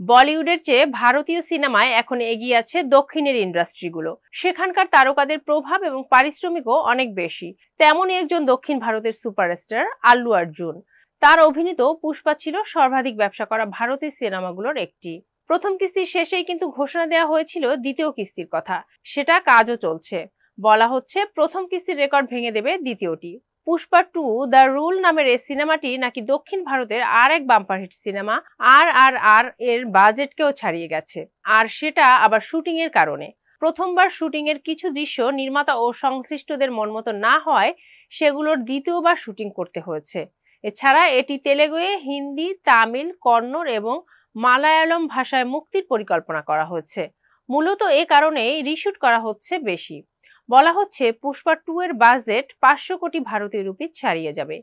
বলিউডের চেয়ে ভারতীয় সিনেমায় এখন এগিয়ে আছে দক্ষিণের ইন্ডাস্ট্রিগুলো। সেখানকার তারকাদের প্রভাব এবং পারিশ্রমিকও অনেক বেশি। তেমনই একজন দক্ষিণ ভারতের সুপারস্টার আল্লু অর্জুন। তার অভিনীত পুষ্পা ছিল সর্বাধিক ব্যবসা করা ভারতীয় সিনেমাগুলোর একটি। প্রথম কিস্তির শেষেই কিন্তু ঘোষণা দেওয়া হয়েছিল দ্বিতীয় কিস্তির কথা। সেটা কাজও চলছে। বলা হচ্ছে প্রথম কিস্তির রেকর্ড ভেঙে দেবে দ্বিতীয়টি। পুষ্পা 2 দ্য রুল নামের এই সিনেমাটি নাকি দক্ষিণ ভারতের আর এক বাম্পার হিট সিনেমা RRR এর বাজেটকেও ছাড়িয়ে গেছে। আর সেটা আবার শুটিং এর কারণে। প্রথমবার শুটিং এর কিছু দৃশ্য নির্মাতা ও সংশ্লিষ্টদের মনমতো না হয় সেগুলোর দ্বিতীয়বার শুটিং করতে হয়েছে। এছাড়া এটি তেলেগুয়ে, হিন্দি, তামিল, কন্নড় এবং মালায়ালম ভাষায় মুক্তির পরিকল্পনা করা হয়েছে। মূলত এ কারণেই রিশুট করা হচ্ছে বেশি। বলা হচ্ছে পুষ্পা 2 এর বাজেট 500 কোটি ভারতীয় রুপি ছাড়িয়ে যাবে।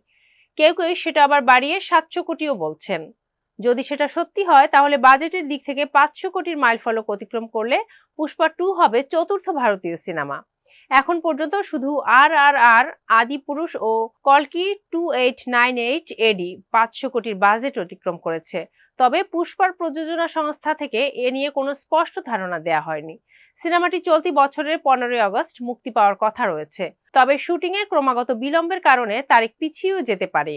কেউ কেউ সেটা আবার বাড়িয়ে 700 কোটিও বলছেন। যদি সেটা সত্যি হয় তাহলে বাজেটের দিক থেকে 500 কোটির মাইলফলক অতিক্রম করলে পুষ্পা 2 হবে চতুর্থ ভারতীয় সিনেমা। এখন পর্যন্ত শুধু RRR, আদিপুরুষ ও কল্কি 2898 এডি 500 কোটির বাজেট অতিক্রম করেছে। তবে পুষ্পার প্রযোজনা সংস্থা থেকে এ নিয়ে কোনো স্পষ্ট ধারণা দেয়া হয়নি। সিনেমাটি চলতি বছরের 15 আগস্ট মুক্তি পাওয়ার কথা রয়েছে। তবে শুটিংয়ে ক্রমাগত বিলম্বের কারণে তারিখ পিছিয়েও যেতে পারে।